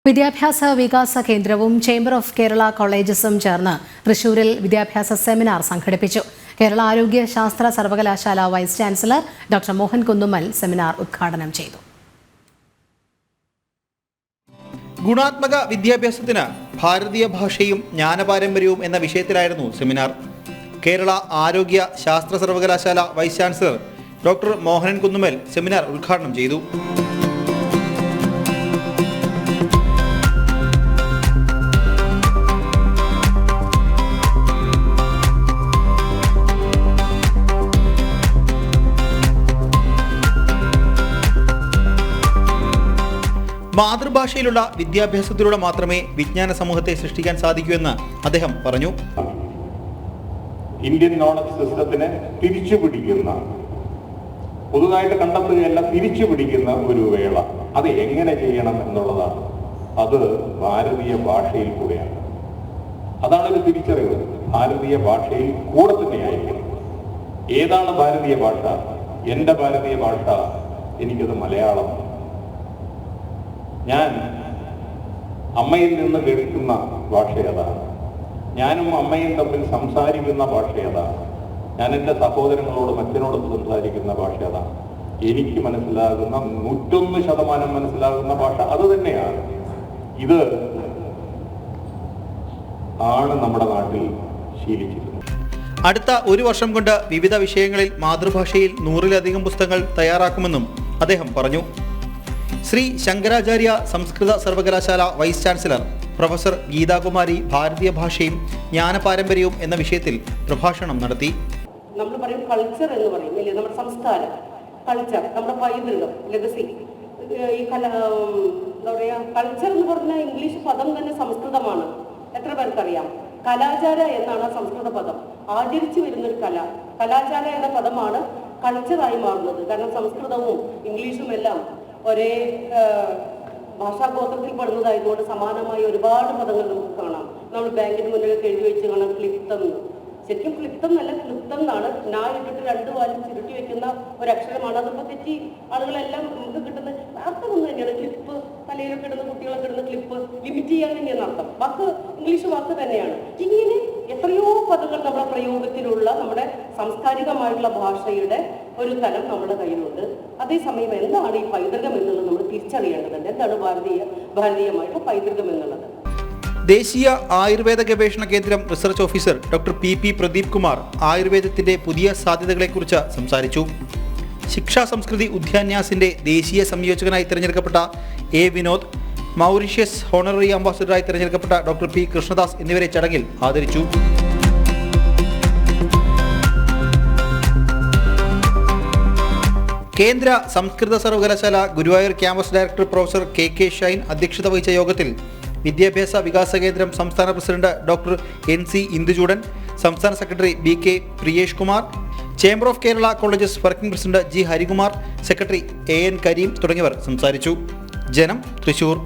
വിദ്യാഭ്യാസ വികാസ കേന്ദ്രവും ചേംബർ ഓഫ് കേരള കോളേജസും ചേർന്ന് തൃശൂരിൽ വിദ്യാഭ്യാസ സെമിനാർ സംഘടിപ്പിച്ചു. കേരള ആരോഗ്യ ശാസ്ത്ര സർവകലാശാല vice chancellor doctor Mohan Kunnummal seminar ഉദ്ഘാടനം ചെയ്തു. ഗുണാത്മക വിദ്യാഭ്യാസത്തിന് ഭാരതീയ ഭാഷയും ജ്ഞാനപാരമ്പര്യവും എന്ന വിഷയത്തിലായിരുന്നു സെമിനാർ. കേരള ആരോഗ്യ ശാസ്ത്ര സർവകലാശാല vice chancellor doctor Mohan Kunnummal seminar ഉദ്ഘാടനം ചെയ്തു. മാതൃഭാഷയിലുള്ള വിദ്യാഭ്യാസത്തിലൂടെ മാത്രമേ വിജ്ഞാന സമൂഹത്തെ സൃഷ്ടിക്കാൻ സാധിക്കൂ എന്ന് അദ്ദേഹം പറഞ്ഞു. ഇന്ത്യൻ നോളജ് സിസ്റ്റത്തിനെ തിരിച്ചുപിടിക്കുന്ന, പുതുതായിട്ട് കണ്ടെത്തുകയല്ല, തിരിച്ചുപിടിക്കുന്ന ഒരു വേള. അത് എങ്ങനെ ചെയ്യണം എന്നുള്ളതാണ്. അത് ഭാരതീയ ഭാഷയിൽ കൂടെയാണ്. അതാണ് ഒരു തിരിച്ചറിവ്. ഭാരതീയ ഭാഷയിൽ കൂടെ തന്നെയായിരിക്കണം. ഏതാണ് ഭാരതീയ ഭാഷ? എൻ്റെ ഭാരതീയ ഭാഷ, എനിക്കത് മലയാളം. ഞാൻ അമ്മയിൽ നിന്ന് കേൾക്കുന്ന ഭാഷ അതാണ്. ഞാനും അമ്മയും തമ്മിൽ സംസാരിക്കുന്ന ഭാഷ അതാണ്. ഞാൻ എൻ്റെ സഹോദരങ്ങളോടും അച്ഛനോടും സംസാരിക്കുന്ന ഭാഷ അതാണ്. എനിക്ക് മനസ്സിലാകുന്ന 101% മനസ്സിലാകുന്ന ഭാഷ അത് തന്നെയാണ്. ഇത് ആണ് നമ്മുടെ നാട്ടിൽ ശീലിച്ചിരുന്നത്. അടുത്ത ഒരു വർഷം കൊണ്ട് വിവിധ വിഷയങ്ങളിൽ മാതൃഭാഷയിൽ 100-ലധികം പുസ്തകങ്ങൾ തയ്യാറാക്കുമെന്നും അദ്ദേഹം പറഞ്ഞു. ശ്രീ ശങ്കരാചാര്യ സംസ്കൃത സർവകലാശാല വൈസ് ചാൻസലർ പ്രൊഫസർ ഗീതാകുമാരി ഭാരതീയ ഭാഷയും ജ്ഞാനപാരമ്പര്യവും എന്ന വിഷയത്തിൽ പ്രഭാഷണം നടത്തി. നമ്മൾ പറയും കൾച്ചർ എന്ന് പറയും, അല്ലേ? നമ്മുടെ സംസ്കാരം, കൾച്ചർ, നമ്മുടെ പൈതൃകം, ലെഗസി. ഈ എന്താ പറയുക, കൾച്ചർ എന്ന് പറഞ്ഞാൽ ഇംഗ്ലീഷ് പദം തന്നെ സംസ്കൃതമാണ്. എത്ര പേർക്കറിയാം? കലാചാര എന്നാണ് സംസ്കൃത പദം. ആചരിച്ചു വരുന്നൊരു കലാചാര എന്ന പദമാണ് കൾച്ചറായി മാറുന്നത്. കാരണം സംസ്കൃതവും ഇംഗ്ലീഷും എല്ലാം ഒരേ ഭാഷാഗോത്രത്തിൽ പെടുന്നതായതുകൊണ്ട് സമാനമായ ഒരുപാട് പദങ്ങൾ നമുക്ക് കാണാം. നമ്മൾ ബാങ്കിന് മുന്നിലൊക്കെ എഴുതി വെച്ച് കാണാം ക്ലിപ്തം. ശരിക്കും ക്ലിപ്തം നല്ല ക്ലിപ്തം എന്നാണ്. ഇട്ടിട്ട് 2 വാലും ചുരുട്ടി വെക്കുന്ന ഒരക്ഷരമാണ്. അതിപ്പോൾ തെറ്റി ആളുകളെല്ലാം നമുക്ക് കിട്ടുന്ന അർത്ഥം ഒന്ന് തന്നെയാണ്. ക്ലിപ്പ്, തലയിലൊക്കെ ഇടുന്ന കുട്ടികളൊക്കെ ഇടുന്ന ക്ലിപ്പ്, ലിമിറ്റ് ചെയ്യാൻ തന്നെയാണ് അർത്ഥം. വാക്ക് ഇംഗ്ലീഷ് വാക്ക് തന്നെയാണ്. ഇങ്ങനെ എത്രയോ പദങ്ങൾ നമ്മുടെ പ്രയോഗത്തിലുള്ള നമ്മുടെ സാംസ്കാരികമായിട്ടുള്ള ഭാഷയുടെ ഒരു തലം നമ്മുടെ കയ്യിലുണ്ട്. അതേസമയം എന്താണ് ഈ പൈതൃകം എന്നുള്ളത് നമ്മൾ തിരിച്ചറിയേണ്ടതുണ്ട്. എന്താണ് ഭാരതീയമായിട്ടുള്ള പൈതൃകം എന്നുള്ളത്? ദേശീയ ആയുർവേദ ഗവേഷണ കേന്ദ്രം research officer doctor P Pradeep Kumar ആയുർവേദത്തിന്റെ പുതിയ സാധ്യതകളെക്കുറിച്ച് സംസാരിച്ചു. ശിക്ഷാ സംസ്കൃതി ഉദ്യാന്യാസിന്റെ ദേശീയ സംയോജകനായി തിരഞ്ഞെടുക്കപ്പെട്ട എ വിനോദ്, മൗറീഷ്യസ് ഹോണററി അംബാസഡറായി തിരഞ്ഞെടുക്കപ്പെട്ട ഡോക്ടർ പി കൃഷ്ണദാസ് എന്നിവരെ ചടങ്ങിൽ ആദരിച്ചു. കേന്ദ്ര സംസ്കൃത സർവകലാശാല Guruvayur campus director professor K Shine അധ്യക്ഷത വഹിച്ച യോഗത്തിൽ വിദ്യാഭ്യാസ വികാസ കേന്ദ്രം സംസ്ഥാന പ്രസിഡന്റ് ഡോക്ടർ NC ഇന്ദുചൂടൻ, സംസ്ഥാന secretary BK Priyesh Kumar, chamber of Kerala colleges working president G Harikumar, secretary AN Kareem തുടങ്ങിയവർ സംസാരിച്ചു. ജനം, തൃശൂർ.